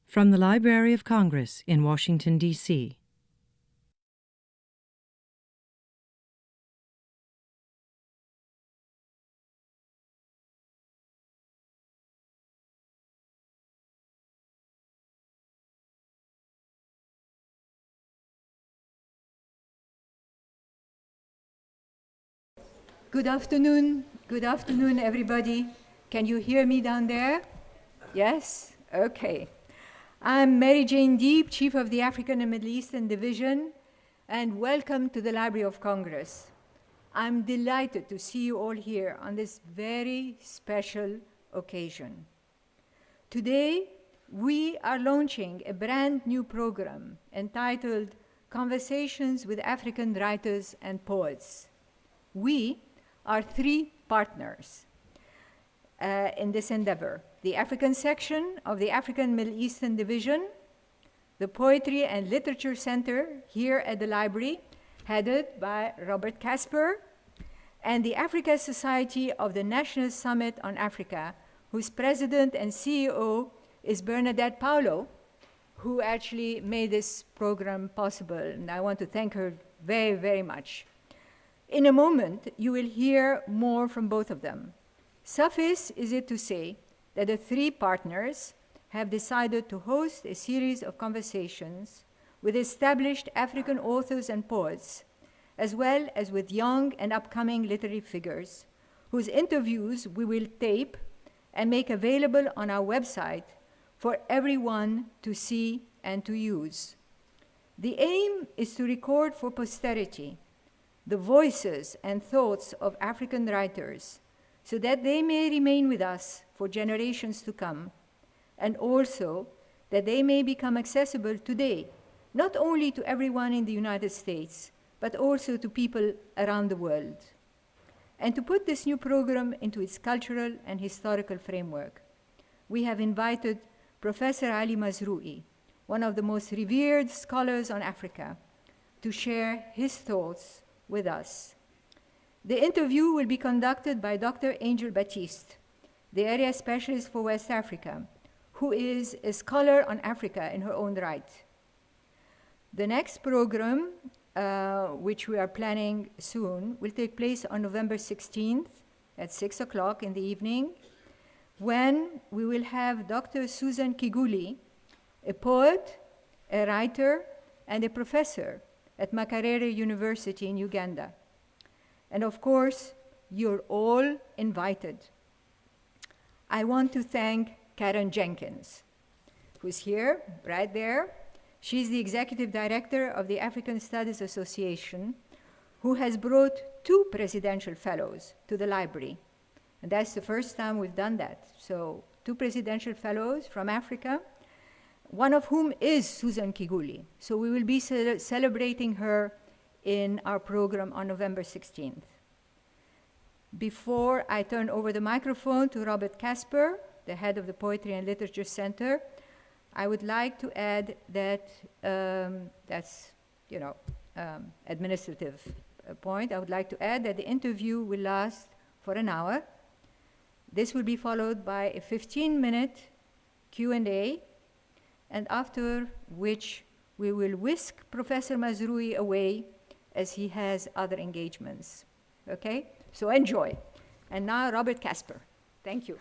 From the Library of Congress in Washington, D.C. Good afternoon, everybody. Can you hear me down there? Yes? Okay. I'm Mary Jane Deeb, Chief of the African and Middle Eastern Division, and welcome to the Library of Congress. I'm delighted to see you all here on this very special occasion. Today, we are launching a brand new program entitled Conversations with African Writers and Poets. We are three partners in this endeavor: the African section of the African Middle Eastern Division, the Poetry and Literature Center here at the library, headed by Robert Casper, and the Africa Society of the National Summit on Africa, whose president and CEO is Bernadette Paulo, who actually made this program possible, and I want to thank her very, very much. In a moment, you will hear more from both of them. Suffice is it to say that the three partners have decided to host a series of conversations with established African authors and poets, as well as with young and upcoming literary figures, whose interviews we will tape and make available on our website for everyone to see and to use. The aim is to record for posterity the voices and thoughts of African writers, so that they may remain with us for generations to come, and also that they may become accessible today, not only to everyone in the United States, but also to people around the world. And to put this new program into its cultural and historical framework, we have invited Professor Ali Mazrui, one of the most revered scholars on Africa, to share his thoughts with us. The interview will be conducted by Dr. Angel Baptiste, the area specialist for West Africa, who is a scholar on Africa in her own right. The next program, which we are planning soon, will take place on November 16th at 6 o'clock in the evening, when we will have Dr. Susan Kiguli, a poet, a writer, and a professor at Makerere University in Uganda. And of course, you're all invited. I want to thank Karen Jenkins, who's here, right there. She's the executive director of the African Studies Association, who has brought 2 presidential fellows to the library. And that's the first time we've done that. So 2 presidential fellows from Africa, one of whom is Susan Kiguli. So we will be celebrating her in our program on November 16th. Before I turn over the microphone to Robert Casper, the head of the Poetry and Literature Center, I would like to add that that's, administrative point. I would like to add that the interview will last for an hour. This will be followed by a 15-minute Q&A, and after which we will whisk Professor Mazrui away as he has other engagements. Okay? So enjoy. And now, Robert Casper. Thank you.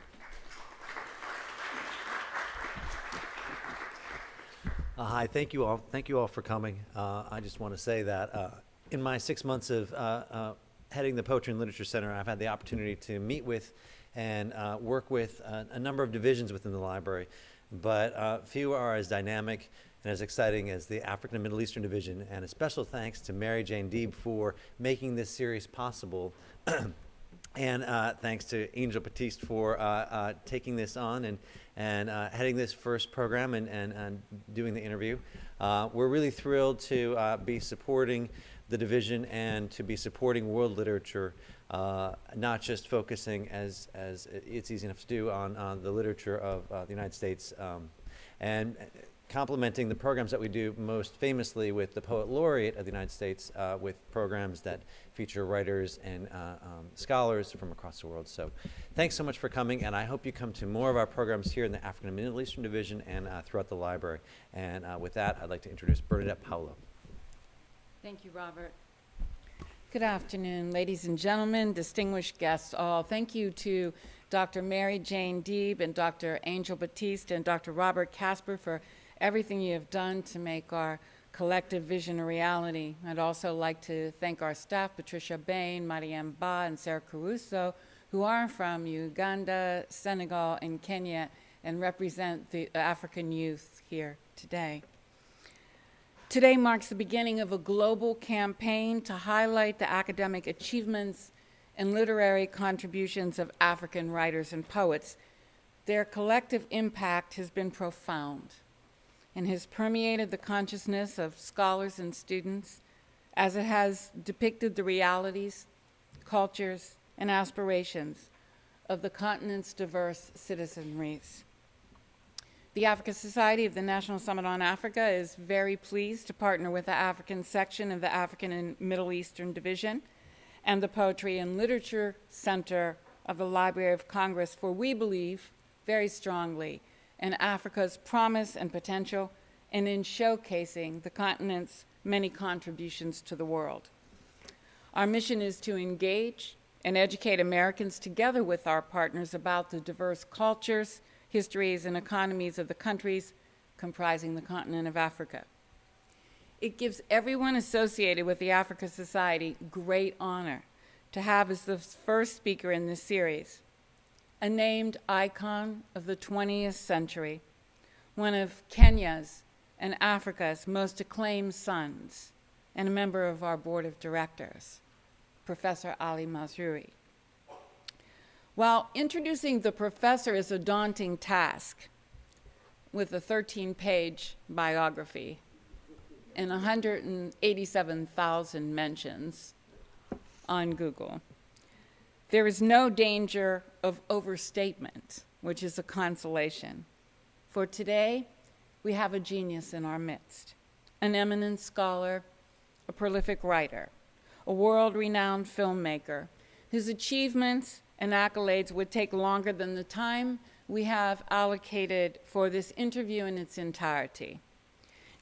Hi, thank you all. Thank you all for coming. I just want to say that in my 6 months of heading the Poetry and Literature Center, I've had the opportunity to meet with and work with a number of divisions within the library, but few are as dynamic and as exciting as the African and Middle Eastern Division. And a special thanks to Mary Jane Deeb for making this series possible. And thanks to Angel Baptiste for taking this on and heading this first program and doing the interview. We're really thrilled to be supporting the division and to be supporting world literature, not just focusing, as it's easy enough to do, on the literature of the United States. And complementing the programs that we do most famously with the Poet Laureate of the United States, with programs that feature writers and scholars from across the world. So thanks so much for coming, and I hope you come to more of our programs here in the African and Middle Eastern Division and throughout the library. And with that, I'd like to introduce Bernadette Paulo. Thank you, Robert. Good afternoon, ladies and gentlemen, distinguished guests all. Thank you to Dr. Mary Jane Deeb and Dr. Angel Batiste and Dr. Robert Casper for everything you have done to make our collective vision a reality. I'd also like to thank our staff, Patricia Bain, Mariam Ba, and Sarah Caruso, who are from Uganda, Senegal, and Kenya, and represent the African youth here today. Today marks the beginning of a global campaign to highlight the academic achievements and literary contributions of African writers and poets. Their collective impact has been profound and has permeated the consciousness of scholars and students as it has depicted the realities, cultures, and aspirations of the continent's diverse citizenries. The Africa Society of the National Summit on Africa is very pleased to partner with the African section of the African and Middle Eastern Division and the Poetry and Literature Center of the Library of Congress, for we believe very strongly in Africa's promise and potential and in showcasing the continent's many contributions to the world. Our mission is to engage and educate Americans together with our partners about the diverse cultures, histories, and economies of the countries comprising the continent of Africa. It gives everyone associated with the Africa Society great honor to have as the first speaker in this series a named icon of the 20th century, one of Kenya's and Africa's most acclaimed sons, and a member of our board of directors, Professor Ali Mazrui. While introducing the professor is a daunting task, with a 13-page biography and 187,000 mentions on Google, there is no danger of overstatement, which is a consolation. For today, we have a genius in our midst, an eminent scholar, a prolific writer, a world-renowned filmmaker, whose achievements and accolades would take longer than the time we have allocated for this interview in its entirety.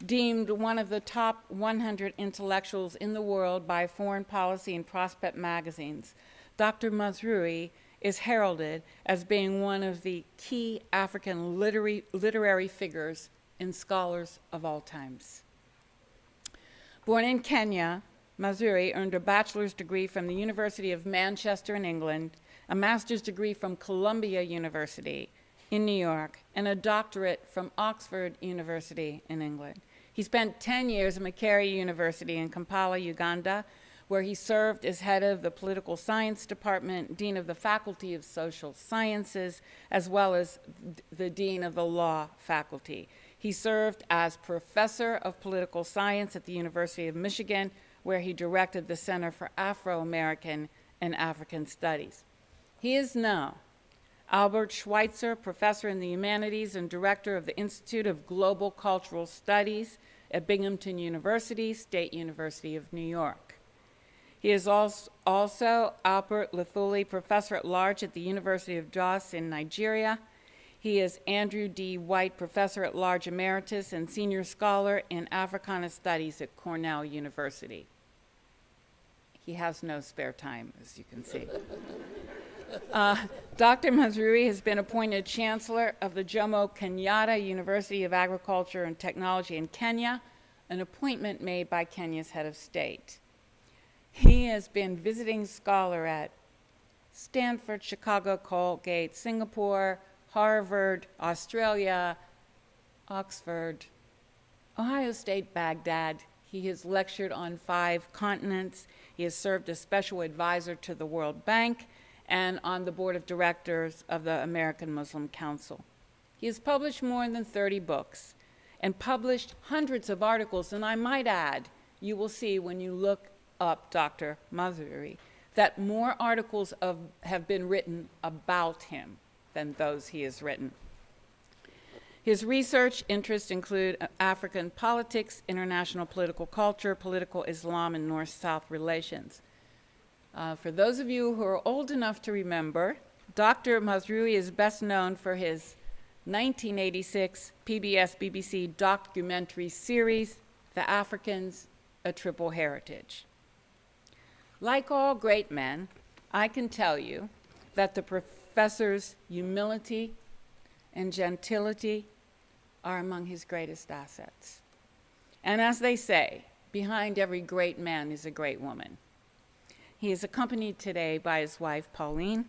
Deemed one of the top 100 intellectuals in the world by Foreign Policy and Prospect magazines, Dr. Mazrui is heralded as being one of the key African literary figures and scholars of all times. Born in Kenya, Mazrui earned a bachelor's degree from the University of Manchester in England, a master's degree from Columbia University in New York, and a doctorate from Oxford University in England. He spent 10 years at Makerere University in Kampala, Uganda, where he served as head of the political science department, dean of the faculty of social sciences, as well as the dean of the law faculty. He served as professor of political science at the University of Michigan, where he directed the Center for Afro-American and African Studies. He is now Albert Schweitzer Professor in the Humanities and Director of the Institute of Global Cultural Studies at Binghamton University, State University of New York. He is also Albert Lithuli Professor at Large at the University of Jos in Nigeria. He is Andrew D. White Professor at Large Emeritus and Senior Scholar in Africana Studies at Cornell University. He has no spare time, as you can see. Dr. Mazrui has been appointed Chancellor of the Jomo Kenyatta University of Agriculture and Technology in Kenya, an appointment made by Kenya's head of state. He has been visiting scholar at Stanford, Chicago, Colgate, Singapore, Harvard, Australia, Oxford, Ohio State, Baghdad. He has lectured on 5 continents. He has served as special advisor to the World Bank and on the board of directors of the American Muslim Council. He has published more than 30 books and published hundreds of articles, and I might add, you will see when you look up Dr. Mazrui, that more articles have been written about him than those he has written. His research interests include African politics, international political culture, political Islam, and North-South relations. For those of you who are old enough to remember, Dr. Mazrui is best known for his 1986 PBS-BBC documentary series, The Africans, A Triple Heritage. Like all great men, I can tell you that the professor's humility and gentility are among his greatest assets. And as they say, behind every great man is a great woman. He is accompanied today by his wife, Pauline,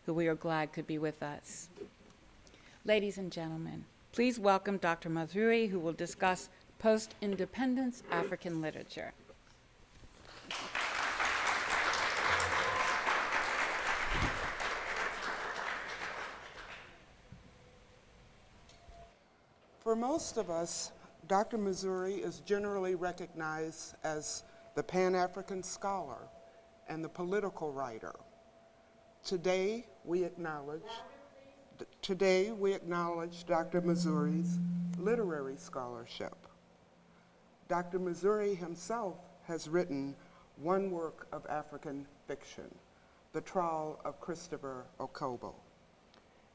who we are glad could be with us. Ladies and gentlemen, please welcome Dr. Mazrui, who will discuss post-independence African literature. For most of us, Dr. Mazrui is generally recognized as the Pan-African scholar and the political writer. Today, we acknowledge Dr. Mazrui's literary scholarship. Dr. Mazrui himself has written one work of African fiction, The Trial of Christopher Okobo.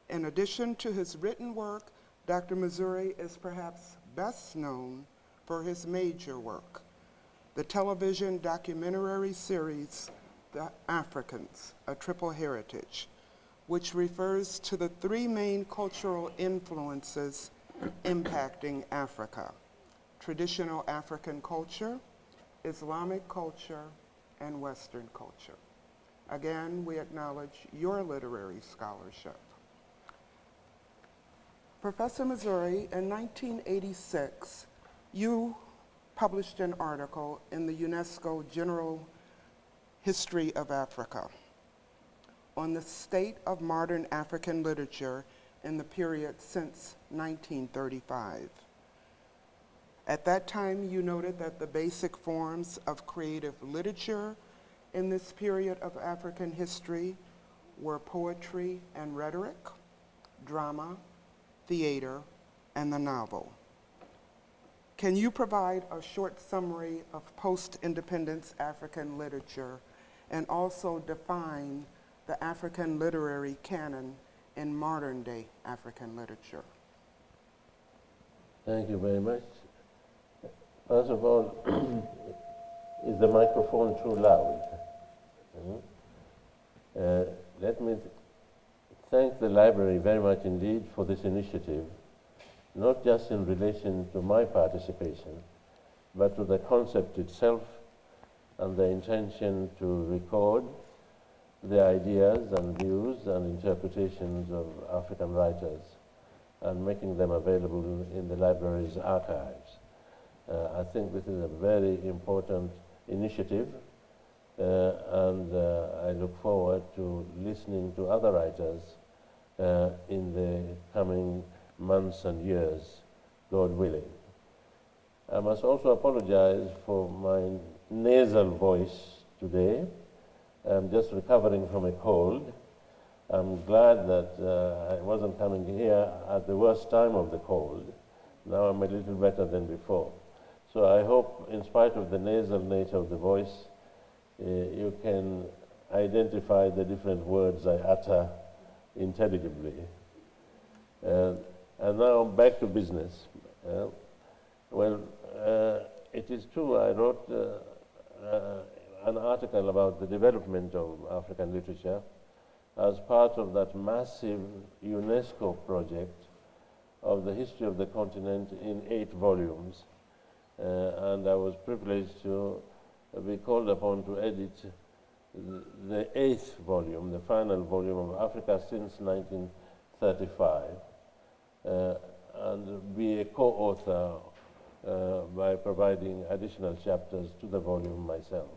In addition to his written work, Dr. Mazrui is perhaps best known for his major work, the television documentary series, The Africans, A Triple Heritage, which refers to the three main cultural influences impacting Africa: traditional African culture, Islamic culture, and Western culture. Again, we acknowledge your literary scholarship. Professor Mazrui, in 1986, you published an article in the UNESCO General History of Africa on the state of modern African literature in the period since 1935. At that time, you noted that the basic forms of creative literature in this period of African history were poetry and rhetoric, drama, theater, and the novel. Can you provide a short summary of post-independence African literature and also define the African literary canon in modern-day African literature? Thank you very much. First of all, is the microphone too loud? Let me thank the library very much indeed for this initiative, not just in relation to my participation, but to the concept itself and the intention to record the ideas and views and interpretations of African writers and making them available in the library's archives. I think this is a very important initiative, and I look forward to listening to other writers in the coming months and years, God willing. I must also apologize for my nasal voice today. I'm just recovering from a cold. I'm glad that I wasn't coming here at the worst time of the cold. Now I'm a little better than before. So I hope, in spite of the nasal nature of the voice, you can identify the different words I utter intelligibly. And now back to business. It is true I wrote an article about the development of African literature as part of that massive UNESCO project of the history of the continent in 8 volumes. And I was privileged to be called upon to edit the 8th volume, the final volume of Africa since 1935, and be a co-author by providing additional chapters to the volume myself.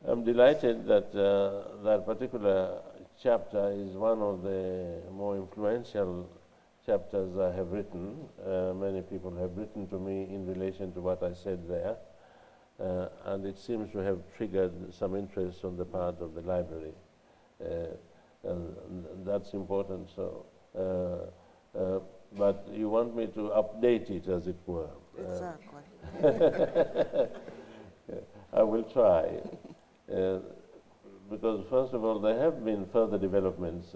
I'm delighted that that particular chapter is one of the more influential chapters I have written. Many people have written to me in relation to what I said there, and it seems to have triggered some interest on the part of the library, and that's important. So, but but you want me to update it, as it were. Exactly. I will try. Because, first of all, there have been further developments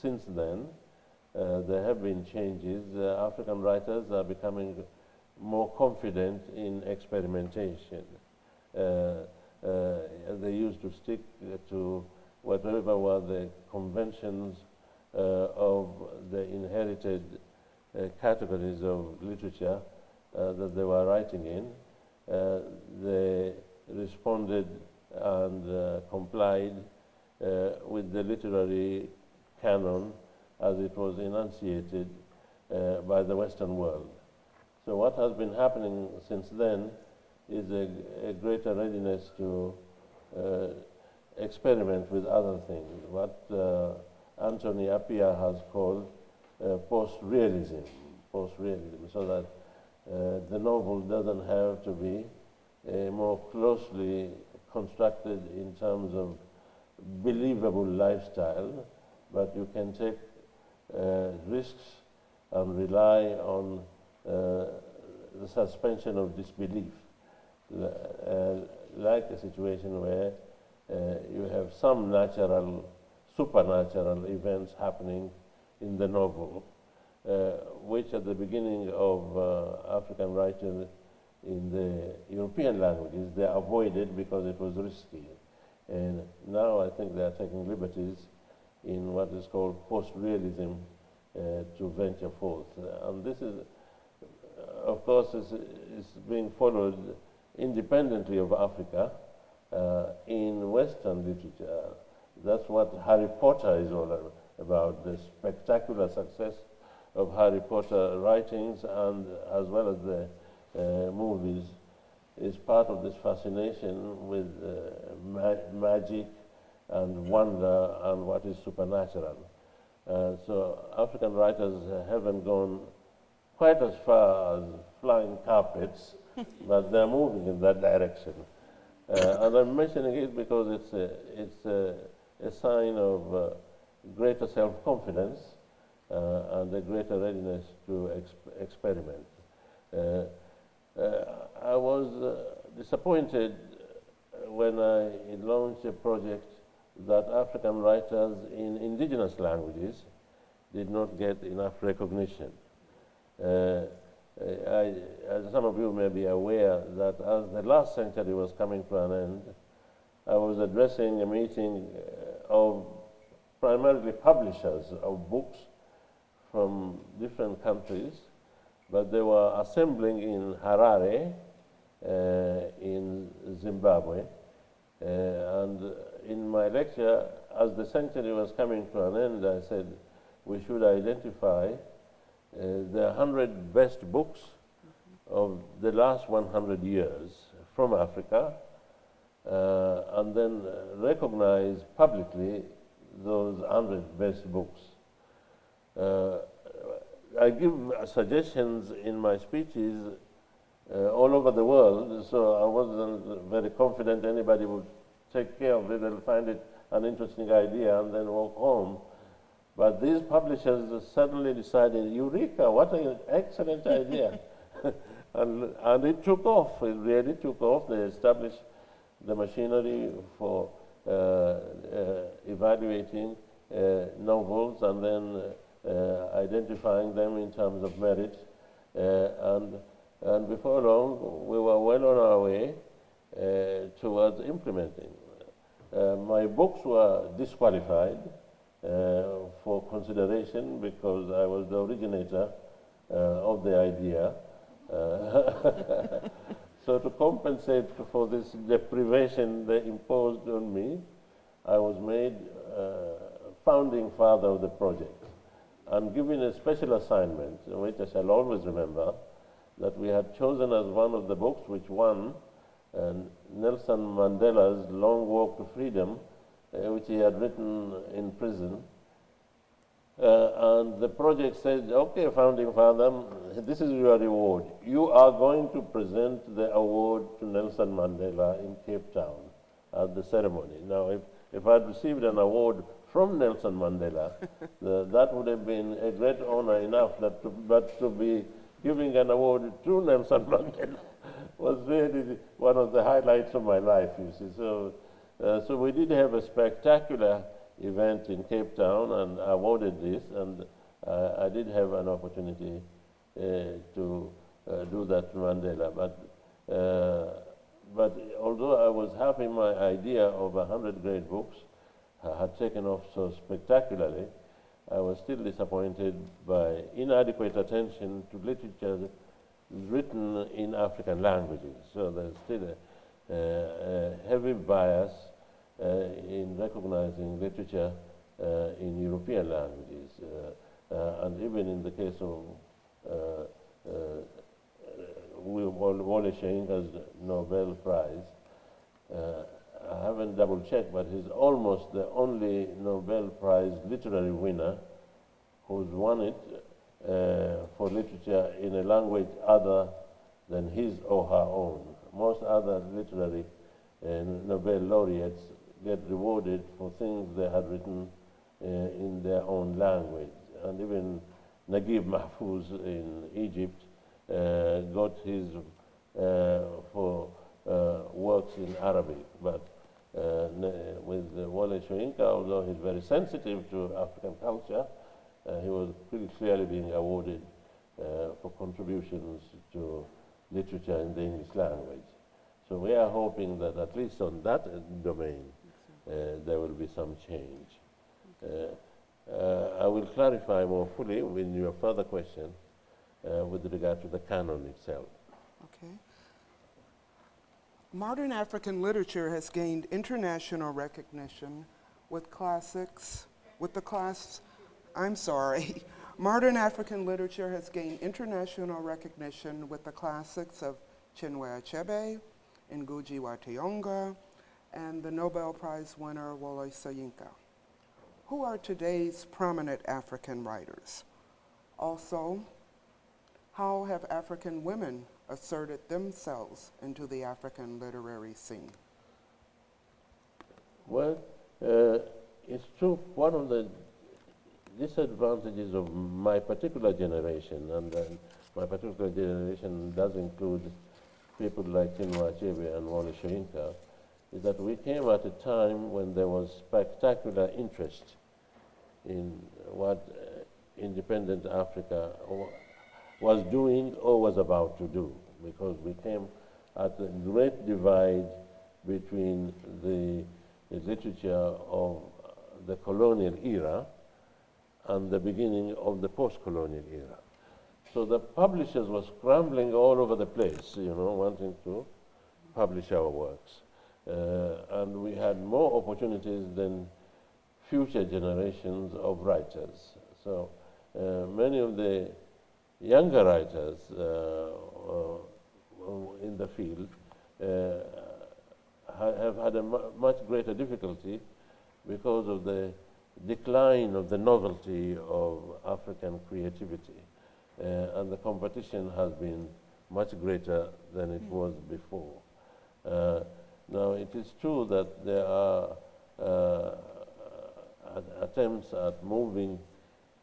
since then. There have been changes. African writers are becoming more confident in experimentation. They used to stick to whatever were the conventions of the inherited categories of literature that they were writing in. They responded and complied with the literary canon as it was enunciated by the Western world. So what has been happening since then is a greater readiness to experiment with other things, what Anthony Appiah has called post-realism, so that the novel doesn't have to be more closely constructed in terms of believable lifestyle, but you can take risks and rely on the suspension of disbelief, like a situation where you have some supernatural events happening in the novel, which at the beginning of African writing in the European languages, they avoided because it was risky. And now I think they are taking liberties in what is called post-realism to venture forth. And this is, of course, is being followed independently of Africa in Western literature. That's what Harry Potter is all about, the spectacular success of Harry Potter writings, and as well as the movies, is part of this fascination with magic and wonder and what is supernatural. So African writers haven't gone quite as far as flying carpets, but they're moving in that direction. And I'm mentioning it because it's a sign of greater self-confidence and a greater readiness to experiment. I was disappointed when I launched a project that African writers in indigenous languages did not get enough recognition. As some of you may be aware that as the last century was coming to an end, I was addressing a meeting of primarily publishers of books from different countries, but they were assembling in Harare, in Zimbabwe. And in my lecture, as the century was coming to an end, I said we should identify the 100 best books of the last 100 years from Africa, and then recognize publicly those 100 best books. I give suggestions in my speeches all over the world, so I wasn't very confident anybody would take care of it and find it an interesting idea and then walk home. But these publishers suddenly decided, Eureka, what an excellent idea. and it took off, it really took off. They established the machinery for evaluating novels and then identifying them in terms of merit. And before long, we were well on our way towards implementing. My books were disqualified for consideration because I was the originator of the idea. So to compensate for this deprivation they imposed on me, I was made founding father of the project and given a special assignment, which I shall always remember, that we had chosen as one of the books which won Nelson Mandela's Long Walk to Freedom, which he had written in prison. And the project said, okay, founding father, this is your reward. You are going to present the award to Nelson Mandela in Cape Town at the ceremony. Now, if I'd received an award from Nelson Mandela, that would have been a great honor enough, but to be giving an award to Nelson Mandela was really one of the highlights of my life, you see. So we did have a spectacular event in Cape Town and awarded this, and I did have an opportunity to do that to Mandela. But although I was happy my idea of 100 great books had taken off so spectacularly, I was still disappointed by inadequate attention to literature written in African languages. So there's still a heavy bias in recognizing literature in European languages. And even in the case of Wole Soyinka's Nobel Prize, I haven't double checked, but he's almost the only Nobel Prize literary winner who's won it for literature in a language other than his or her own. Most other literary Nobel laureates get rewarded for things they had written in their own language. And even Naguib Mahfouz in Egypt got his for works in Arabic. But with Wole Soyinka, although he's very sensitive to African culture, he was pretty clearly being awarded for contributions to literature in the English language. So we are hoping that at least on that domain, there will be some change. I will clarify more fully in your further question with regard to the canon itself. Okay. Modern African literature has gained international recognition with classics, Modern African literature has gained international recognition with the classics of Chinua Achebe, Ngugi wa Thiong'o, and the Nobel Prize winner Wole Soyinka. Who are today's prominent African writers? Also, how have African women asserted themselves into the African literary scene? Well, it's true, one of the disadvantages of my particular generation, and my particular generation does include people like Chinua Achebe and Wole Soyinka, is that we came at a time when there was spectacular interest in what independent Africa was doing or was about to do, because we came at a great divide between the literature of the colonial era and the beginning of the post-colonial era. So the publishers were scrambling all over the place, wanting to publish our works. And we had more opportunities than future generations of writers. So many of the younger writers in the field have had a much greater difficulty because of the decline of the novelty of African creativity. And the competition has been much greater than it was before. Now, it is true that there are attempts at moving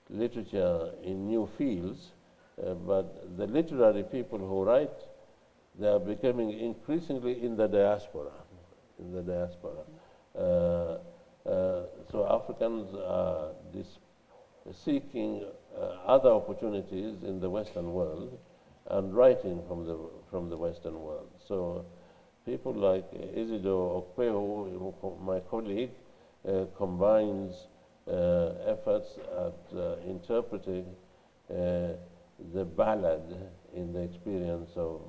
literature in new fields, but the literary people who write, they are becoming increasingly in the diaspora. So Africans are seeking other opportunities in the Western world and writing from the Western world. So people like Isidore Okweho, my colleague, combines efforts at interpreting the ballad in the experience of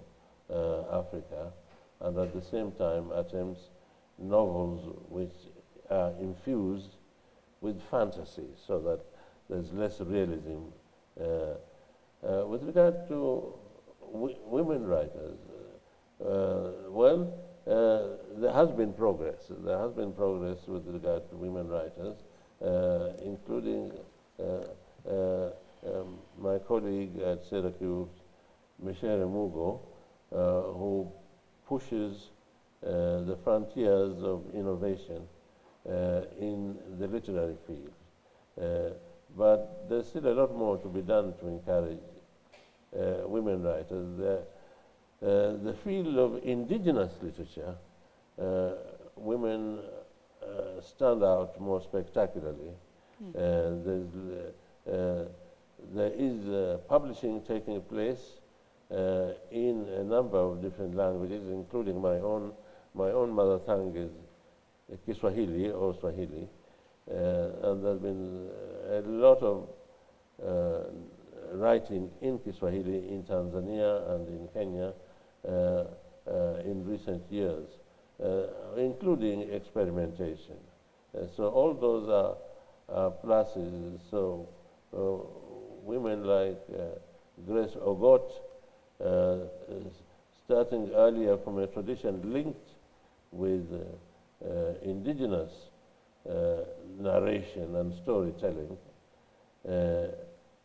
Africa, and at the same time attempts novels which are infused with fantasy, so that there's less realism. With regard to women writers, there has been progress. There has been progress with regard to women writers, including my colleague at Syracuse, Michelle Mugo, who pushes the frontiers of innovation in the literary field. But there's still a lot more to be done to encourage women writers. The field of indigenous literature, women stand out more spectacularly. There is publishing taking place in a number of different languages, including my own mother tongue is Kiswahili or Swahili, and there's been a lot of writing in Kiswahili in Tanzania and in Kenya in recent years, including experimentation. So all those are pluses. So women like Grace Ogot, starting earlier from a tradition linked with indigenous narration and storytelling,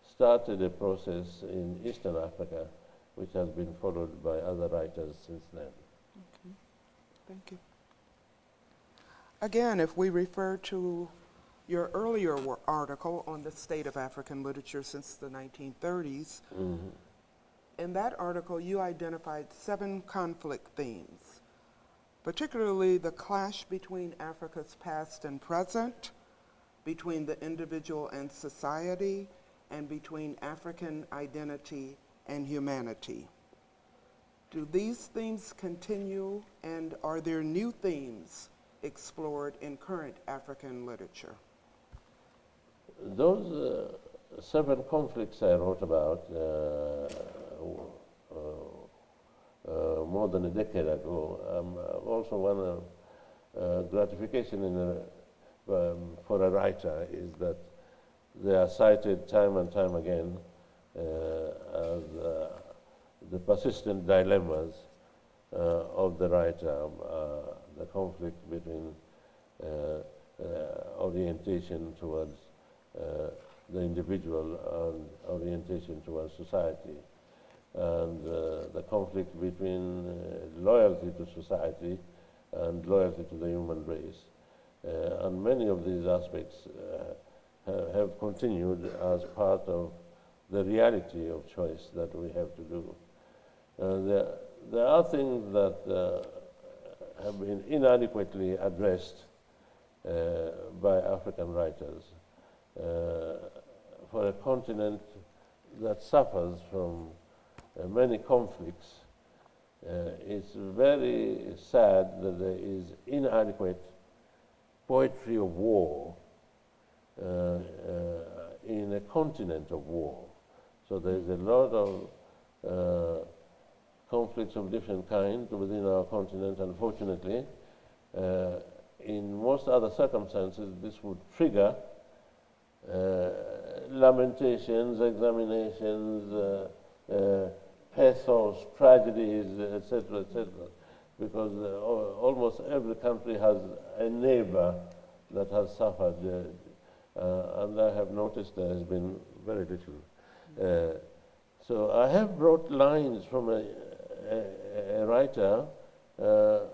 started a process in Eastern Africa, which has been followed by other writers since then. Okay. Thank you. Again, if we refer to your earlier article on the state of African literature since the 1930s, in that article you identified 7 conflict themes, particularly the clash between Africa's past and present, between the individual and society, and between African identity and humanity. Do these themes continue, and are there new themes explored in current African literature? Those 7 conflicts I wrote about more than a decade ago, also one gratification for a writer is that they are cited time and time again as the persistent dilemmas of the writer, the conflict between orientation towards the individual and orientation towards society, and the conflict between loyalty to society and loyalty to the human race. And many of these aspects have continued as part of the reality of choice that we have to do. There are things that have been inadequately addressed by African writers. For a continent that suffers from many conflicts, it's very sad that there is inadequate poetry of war in a continent of war. So there's a lot of conflicts of different kinds within our continent. Unfortunately, in most other circumstances, this would trigger lamentations, examinations, pathos, tragedies, etc., because almost every country has a neighbor that has suffered, and I have noticed there has been very little. So I have brought lines from a writer who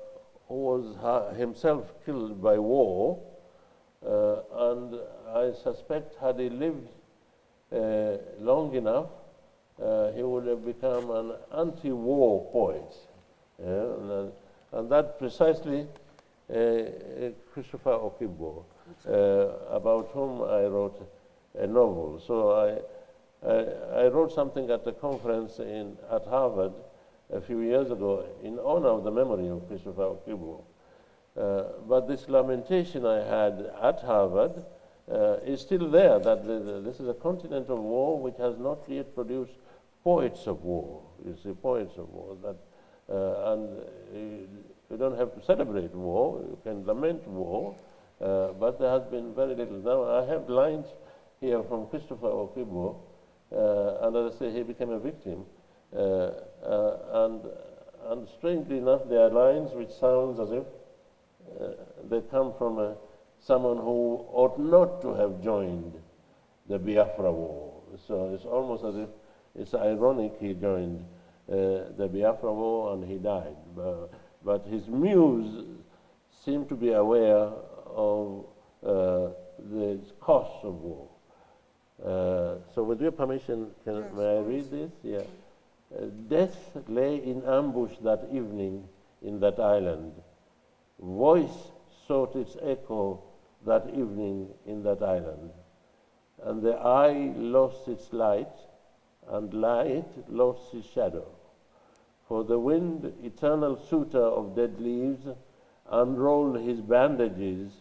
was himself killed by war, and I suspect had he lived long enough, he would have become an anti-war poet. And that precisely Christopher Okigbo, about whom I wrote a novel. So I wrote something at a conference at Harvard a few years ago in honor of the memory of Christopher Okigbo. But this lamentation I had at Harvard is still there, that this is a continent of war which has not yet produced poets of war. You see, poets of war. And you don't have to celebrate war, you can lament war, but there has been very little. Now, I have lines here from Christopher Okigbo, and as I say, he became a victim. And strangely enough, there are lines which sound as if they come from someone who ought not to have joined the Biafra War. So it's almost as if it's ironic he joined the Biafra War and he died. But his muse seemed to be aware of the costs of war. So with your permission, Yes, may I please. read this? Yeah. Death lay in ambush that evening in that island. Voice sought its echo that evening in that island. And the eye lost its light, and light lost its shadow. For the wind, eternal suitor of dead leaves, unrolled his bandages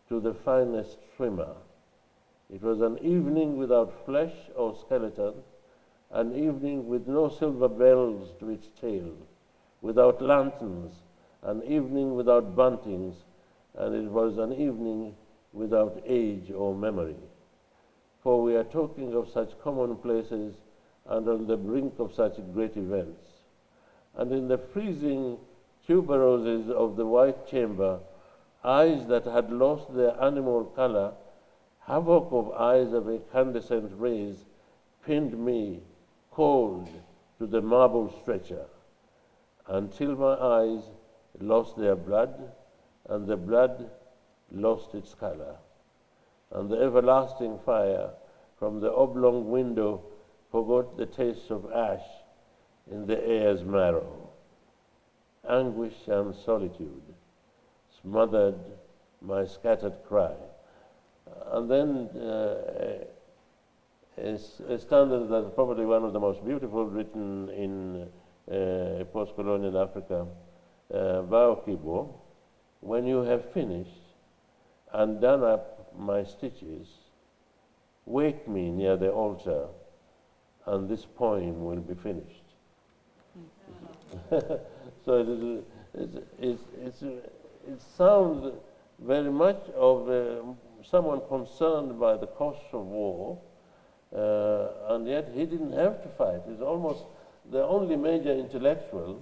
to the finest swimmer. It was an evening without flesh or skeleton, an evening with no silver bells to its tail, without lanterns, an evening without buntings, and it was an evening without age or memory. For we are talking of such commonplaces and on the brink of such great events. And in the freezing tuberoses of the white chamber, eyes that had lost their animal color, havoc of eyes of incandescent rays, pinned me, cold, to the marble stretcher, until my eyes lost their blood, and the blood lost its color. And the everlasting fire from the oblong window forgot the taste of ash in the air's marrow. Anguish and solitude smothered my scattered cry. And then a standard that's probably one of the most beautiful written in post-colonial Africa, Baokibo, when you have finished and done up my stitches, wake me near the altar, and this poem will be finished. So it sounds very much of someone concerned by the costs of war, and yet he didn't have to fight. He's almost the only major intellectual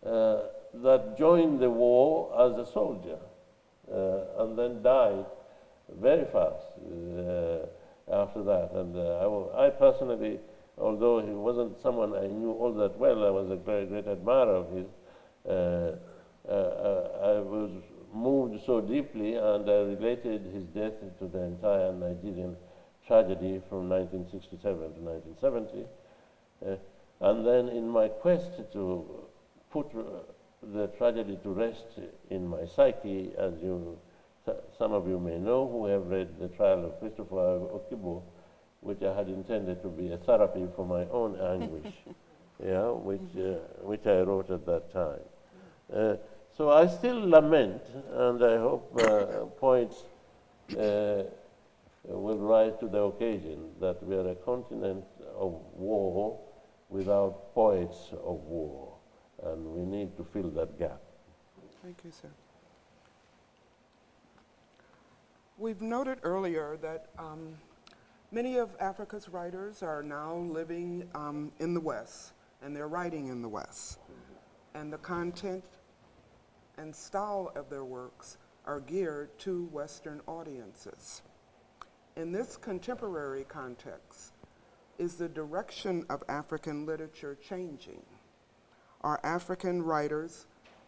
that joined the war as a soldier and then died very fast after that. And I personally, although he wasn't someone I knew all that well, I was a very great admirer of his. I was moved so deeply, and I related his death to the entire Nigerian tragedy from 1967 to 1970. And then in my quest to put the tragedy to rest in my psyche, as some of you may know who have read the trial of Christopher Okibo, which I had intended to be a therapy for my own anguish, yeah, which I wrote at that time. So I still lament, and I hope poets will rise to the occasion, that we are a continent of war without poets of war, and we need to fill that gap. Thank you, sir. We've noted earlier that many of Africa's writers are now living in the West, and they're writing in the West. And the content and style of their works are geared to Western audiences. In this contemporary context, is the direction of African literature changing? Are African writers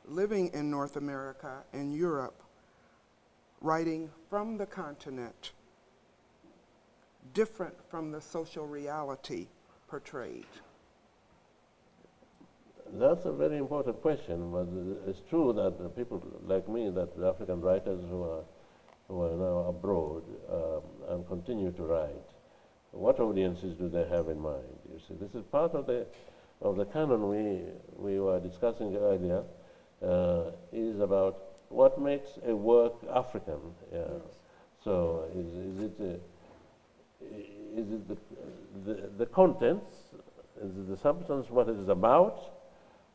living in North America and Europe writing from the continent different from the social reality portrayed? That's a very important question, but it's true that the people like me, that the African writers who are now abroad and continue to write, what audiences do they have in mind? You see, this is part of the canon we were discussing earlier, is about what makes a work African. Yeah. Yes. So is it the contents? Is it the substance? What it is about?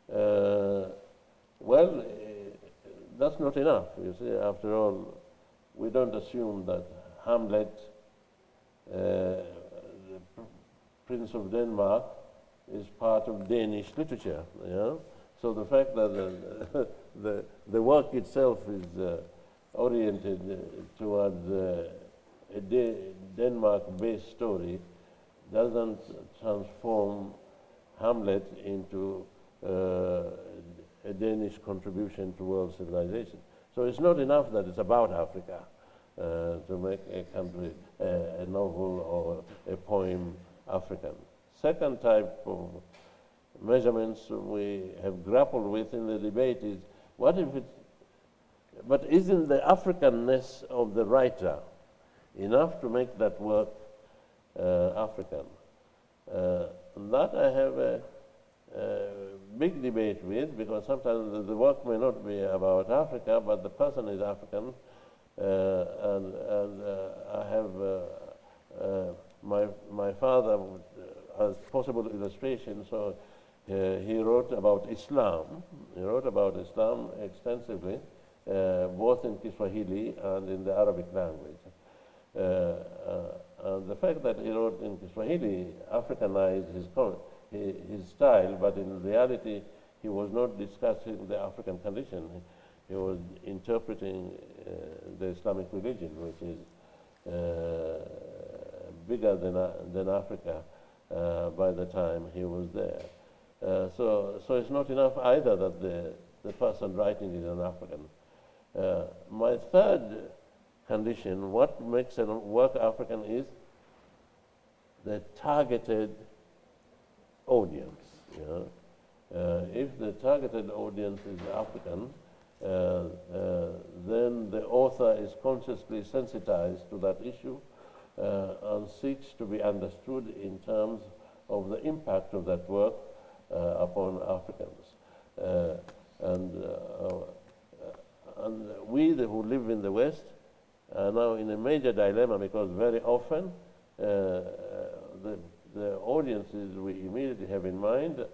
Well, that's not enough. You see, after all, we don't assume that Hamlet, the Prince of Denmark, is part of Danish literature. Yeah? So the fact that the work itself is oriented towards a Denmark-based story doesn't transform Hamlet into a Danish contribution to world civilization. So it's not enough that it's about Africa to make a country, a novel or a poem African. Second type of measurements we have grappled with in the debate is, what if it, but isn't the Africanness of the writer enough to make that work African? That I have a big debate with, because sometimes the work may not be about Africa, but the person is African. I have my father as possible illustration, so he wrote about Islam. He wrote about Islam extensively, both in Kiswahili and in the Arabic language. And the fact that he wrote in Kiswahili Africanized his style, but in reality he was not discussing the African condition. He was interpreting the Islamic religion, which is bigger than Africa by the time he was there. So it's not enough either that the person writing is an African. My third condition, what makes a work African, is the targeted audience. You know? If the targeted audience is African, then the author is consciously sensitized to that issue and seeks to be understood in terms of the impact of that work upon Africans. And we who live in the West are now in a major dilemma, because very often the audiences we immediately have in mind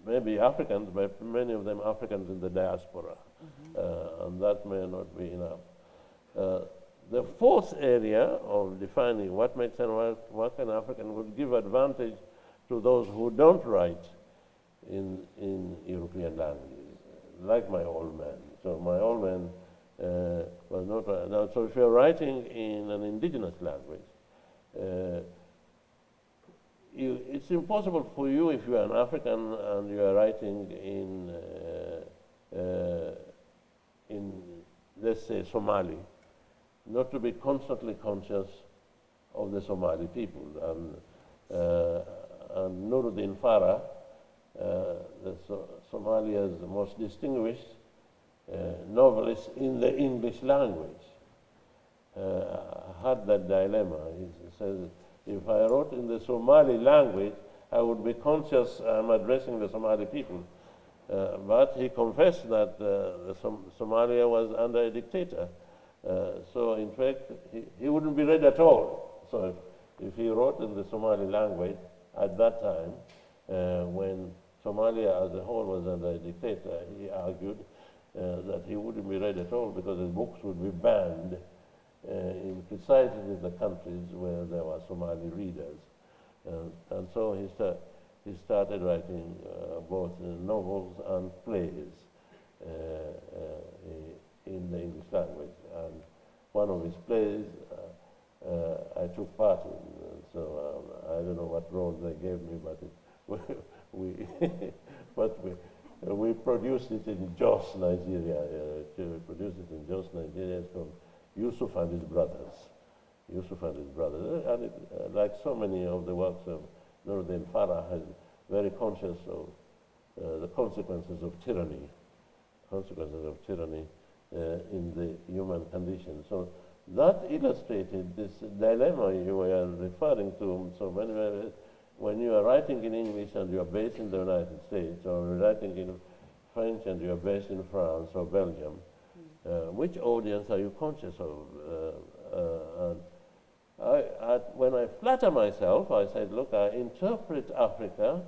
maybe Africans, but many of them Africans in the diaspora, and that may not be enough. The fourth area of defining what makes a work an African would give advantage to those who don't write in European languages, like my old man. So my old man was not. Now, so if you're writing in an indigenous language, it's impossible for you, if you are an African and you are writing in let's say, Somali, not to be constantly conscious of the Somali people. And Nuruddin Farah, Somalia's most distinguished novelist in the English language, had that dilemma. He says, if I wrote in the Somali language, I would be conscious I'm addressing the Somali people. But he confessed that Somalia was under a dictator. So in fact, he wouldn't be read at all. So if he wrote in the Somali language at that time, when Somalia as a whole was under a dictator, he argued that he wouldn't be read at all because his books would be banned in precisely the countries where there were Somali readers. And so he started writing both novels and plays in the English language. And one of his plays I took part in, so I don't know what role they gave me, but we produced it in Jos, Nigeria. To produce it in Jos, Nigeria, it's called Yusuf and His Brothers. Yusuf and His Brothers. And it, like so many of the works of Nuruddin Farah, is very conscious of the consequences of tyranny, in the human condition. So that illustrated this dilemma you were referring to. So when you are writing in English and you are based in the United States, or writing in French and you are based in France or Belgium, which audience are you conscious of? When I flatter myself, I said, look, I interpret Africa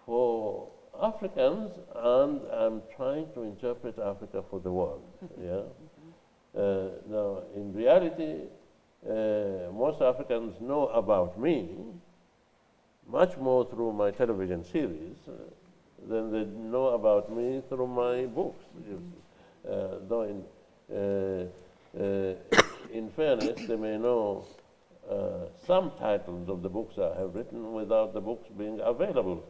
for Africans, and I'm trying to interpret Africa for the world. Yeah. Now, in reality, most Africans know about me much more through my television series than they know about me through my books. Though in fairness, they may know some titles of the books I have written without the books being available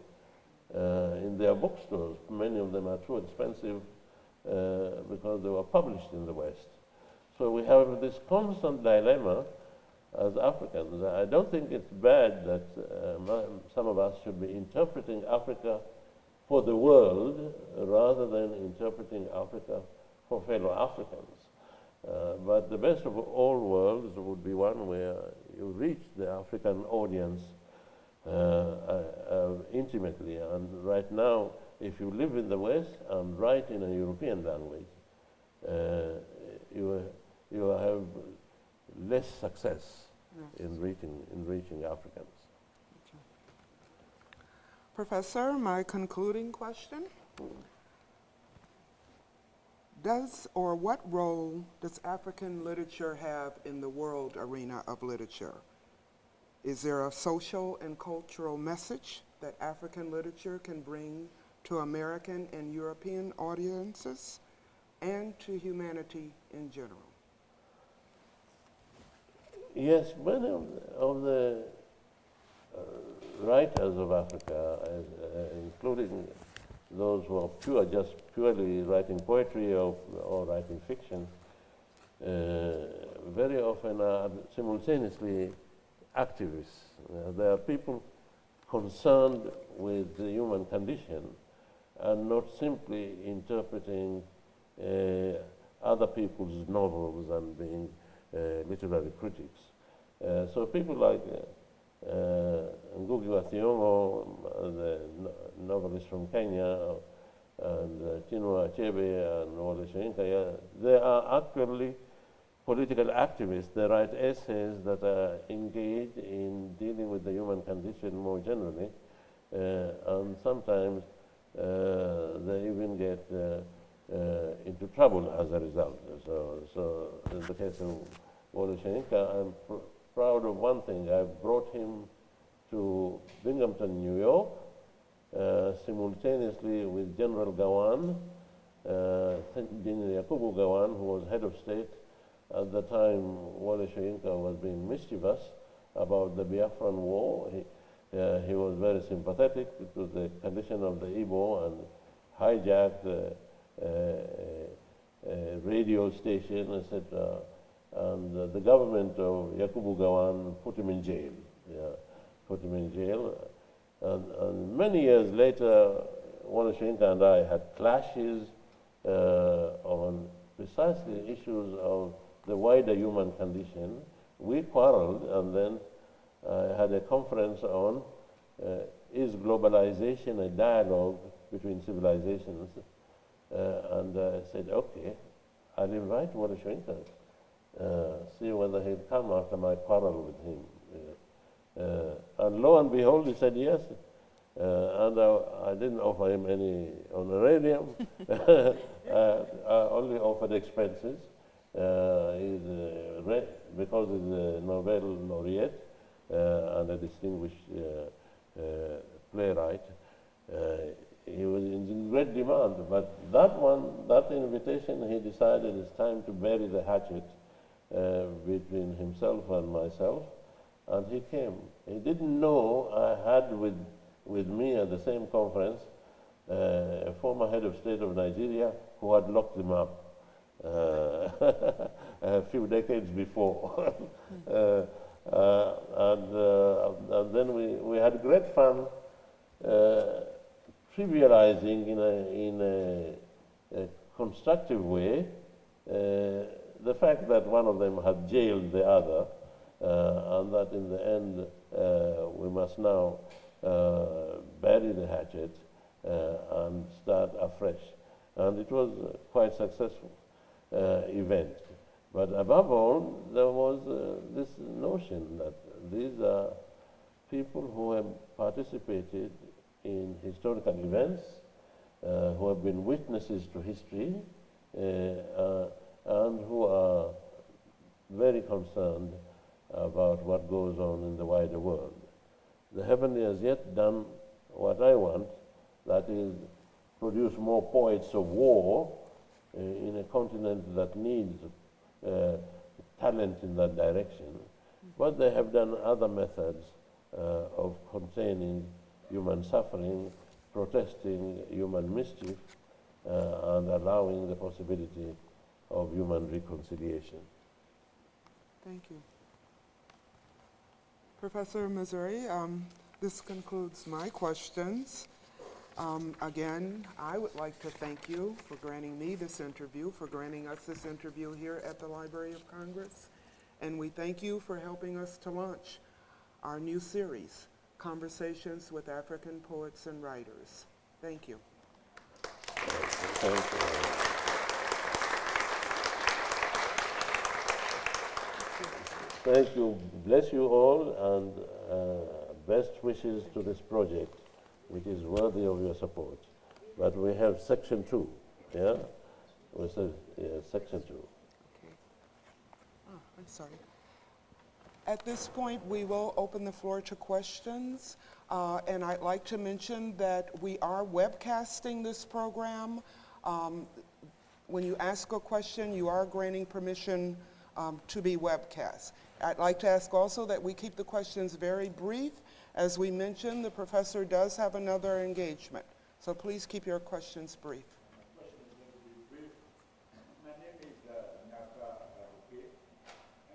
in their bookstores. Many of them are too expensive because they were published in the West. So we have this constant dilemma as Africans. I don't think it's bad that some of us should be interpreting Africa for the world rather than interpreting Africa for fellow Africans. But the best of all worlds would be one where you reach the African audience intimately. And right now, if you live in the West and write in a European language, you have less success in reaching Africans. Professor, my concluding question. What role does African literature have in the world arena of literature? Is there a social and cultural message that African literature can bring to American and European audiences and to humanity in general? Yes, many of the writers of Africa, including those who are just purely writing poetry or writing fiction, very often are simultaneously activists. There are people concerned with the human condition and not simply interpreting other people's novels and being literary critics. So people like Ngugi wa Thiong'o, the novelist from Kenya, and Chinua Achebe and Wole Soyinka, they are actually political activists. They write essays that are engaged in dealing with the human condition more generally, and sometimes they even get into trouble as a result. So in the case of Wole Soyinka, I'm proud of one thing. I've brought him to Binghamton, New York, simultaneously with General Gawan, General Yakubu Gawan, who was head of state at the time Wole Soyinka was being mischievous about the Biafran War. He was very sympathetic to the condition of the Igbo and hijacked a radio station, etc. And the government of Yakubu Gawan put him in jail. Put him in jail. And many years later, Wole Soyinka and I had clashes on precisely issues of the wider human condition. We quarreled, and then I had a conference on is globalization a dialogue between civilizations? And I said, okay, I'll invite Wole Soyinka, see whether he'll come after my quarrel with him. And lo and behold, he said yes. And I didn't offer him any honorarium. I only offered expenses. Because he's a Nobel laureate and a distinguished playwright, he was in great demand. But that invitation, he decided it's time to bury the hatchet between himself and myself, and he came. He didn't know I had with me at the same conference a former head of state of Nigeria who had locked him up a few decades before. And then we had great fun trivializing in a constructive way the fact that one of them had jailed the other, and that in the end we must now bury the hatchet and start afresh. And it was quite successful event. But above all, there was this notion that these are people who have participated in historical events, who have been witnesses to history, and who are very concerned about what goes on in the wider world. They haven't as yet done what I want, that is, produce more poets of war in a continent that needs talent in that direction. But they have done other methods of containing human suffering, protesting human mischief and allowing the possibility of human reconciliation. Thank you. Professor Mazrui, this concludes my questions. Again, I would like to thank you for granting me this interview, for granting us this interview here at the Library of Congress. And we thank you for helping us to launch our new series, Conversations with African Poets and Writers. Thank you. Thank you. Thank you. Bless you all, and best wishes to this project, which is worthy of your support. But we have section 2, yeah? We said, yeah, section 2. Okay. Oh, I'm sorry. At this point, we will open the floor to questions. And I'd like to mention that we are webcasting this program. When you ask a question, you are granting permission to be webcast. I'd like to ask also that we keep the questions very brief. As we mentioned, the professor does have another engagement. So please keep your questions brief. My name is Naka Aruke,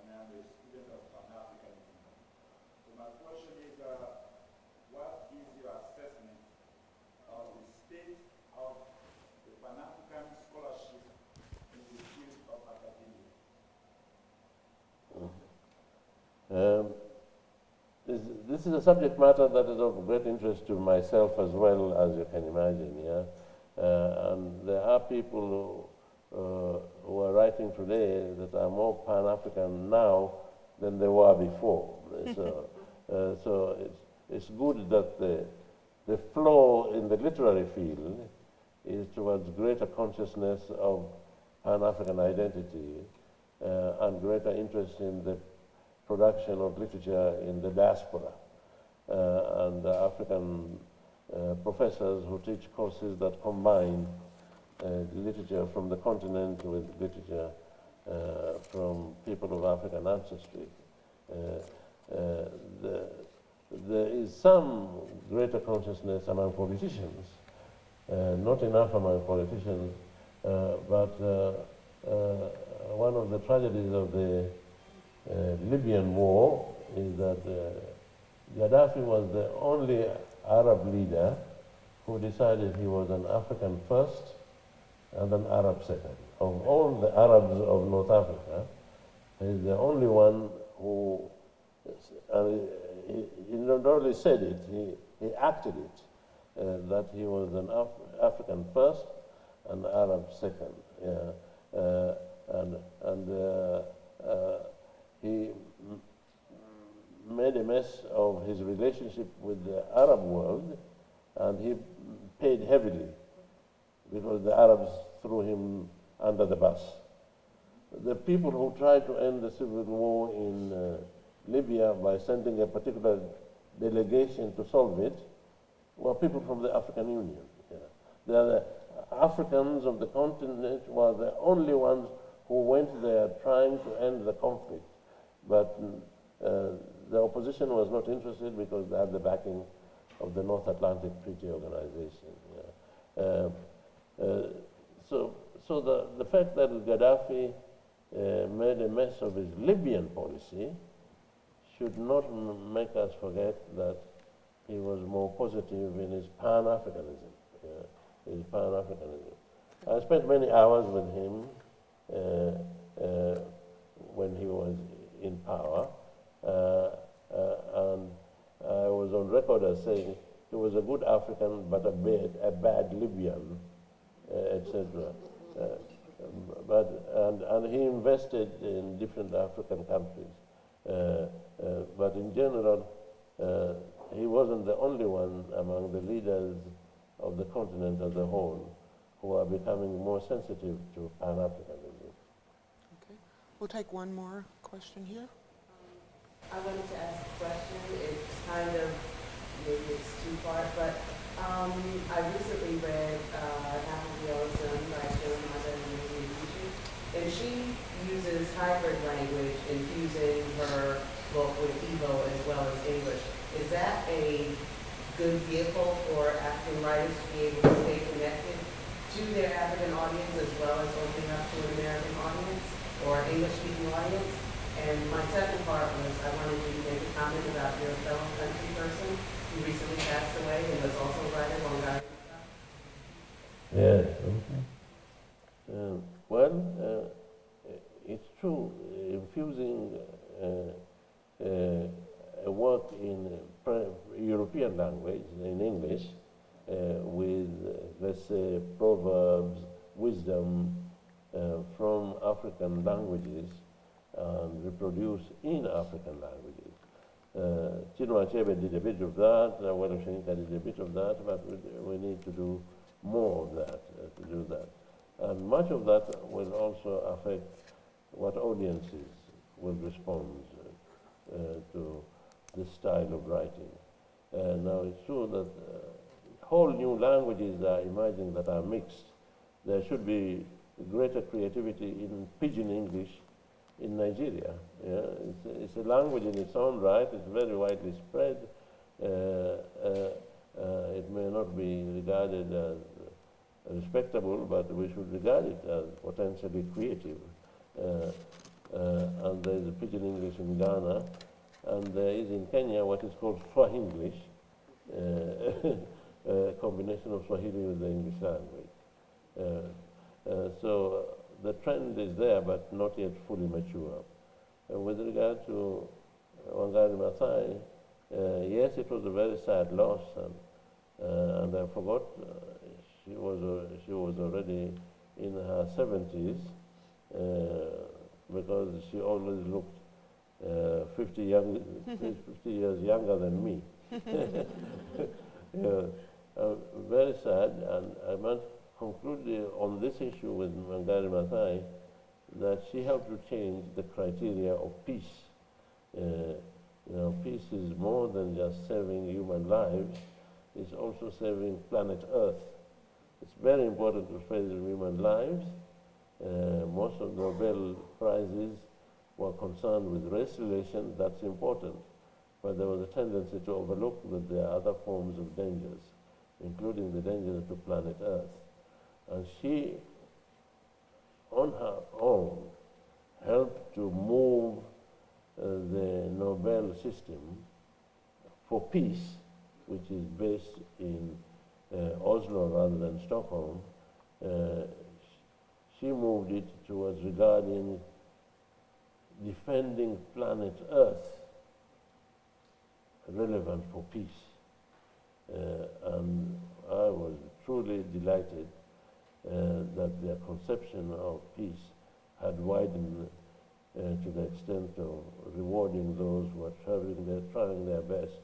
and I'm a student of Pan-Africanism. So my question is, what is your assessment of the state of the Pan-African scholarship in the field of academia? This is a subject matter that is of great interest to myself as well, as you can imagine, yeah? And there are people who are writing today that are more Pan-African now than they were before. So it's good that the flow in the literary field is towards greater consciousness of Pan-African identity and greater interest in the production of literature in the diaspora. And African professors who teach courses that combine literature from the continent with literature from people of African ancestry. There is some greater consciousness among politicians, not enough among politicians, but one of the tragedies of the Libyan war is that Gaddafi was the only Arab leader who decided he was an African first and an Arab second. Of all the Arabs of North Africa, he is the only one who, he not only said it, he acted it, that he was an African first and Arab second. Yeah. He made a mess of his relationship with the Arab world, and he paid heavily because the Arabs threw him under the bus. The people who tried to end the civil war in Libya by sending a particular delegation to solve it were people from the African Union. Yeah. The Africans of the continent were the only ones who went there trying to end the conflict. But the opposition was not interested because they had the backing of the North Atlantic Treaty Organization. Yeah. So the fact that Gaddafi made a mess of his Libyan policy should not make us forget that he was more positive in his Pan-Africanism. Yeah, his Pan-Africanism. I spent many hours with him when he was in power, and I was on record as saying he was a good African but a bad Libyan, etc. And he invested in different African countries, but in general, he wasn't the only one among the leaders of the continent as a whole who are becoming more sensitive to Pan-Africanism. Okay. We'll take one more question here. I wanted to ask a question. It's kind of, maybe it's two-part, but I recently read Half of the Yellow Sun by Ali Mazrui, and she uses hybrid language, infusing her book with Igbo as well as English. Is that a good vehicle for African writers to be able to stay connected to their African audience as well as opening up to an American audience or English-speaking audience. And my second part was I wanted you to make a comment about your fellow country person who recently passed away and was also a writer on God. Yes. Okay. Well, it's true. Infusing a work in European language, in English, with, let's say, proverbs, wisdom from African languages, and reproduced in African languages. Chinua Achebe did a bit of that, Wela Soyinka did a bit of that, but we need to do more of that, to do that. And much of that will also affect what audiences will respond to this style of writing. Now it's true that whole new languages are emerging that are mixed. There should be greater creativity in Pidgin English in Nigeria. Yeah? It's a language in its own right. It's very widely spread. It may not be regarded as respectable, but we should regard it as potentially creative. And there is a Pidgin English in Ghana, and there is in Kenya what is called Swahinglish, a combination of Swahili with the English language. So the trend is there, but not yet fully mature. With regard to Wangari Maathai, yes, it was a very sad loss, and I forgot she was already in her 70s because she always looked 50 years younger than me. Yeah, very sad, and I must conclude on this issue with Wangari Maathai that she helped to change the criteria of peace. Peace is more than just saving human lives, it's also saving planet Earth. It's very important to save human lives. Most of the Nobel Prizes were concerned with race relations, that's important. But there was a tendency to overlook that there are other forms of dangers, including the danger to planet Earth. And she, on her own, helped to move the Nobel system for peace, which is based in Oslo rather than Stockholm. She moved it towards regarding defending planet Earth relevant for peace. And I was truly delighted that their conception of peace had widened to the extent of rewarding those who are trying their best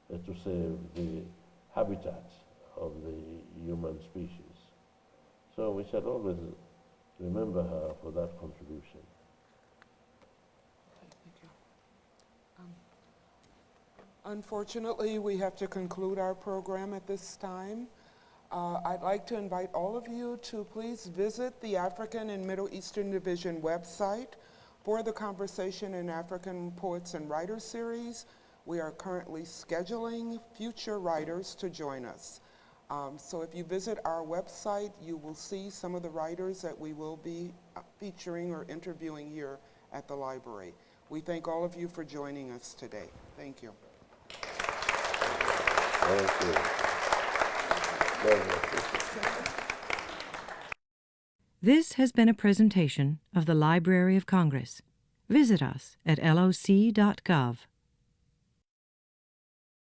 to save the habitat of the human species. So we shall always remember her for that contribution. Unfortunately, we have to conclude our program at this time. I'd like to invite all of you to please visit the African and Middle Eastern Division website for the Conversation in African Poets and Writers series. We are currently scheduling future writers to join us. So if you visit our website, you will see some of the writers that we will be featuring or interviewing here at the library. We thank all of you for joining us today. Thank you. Thank you. This has been a presentation of the Library of Congress. Visit us at loc.gov.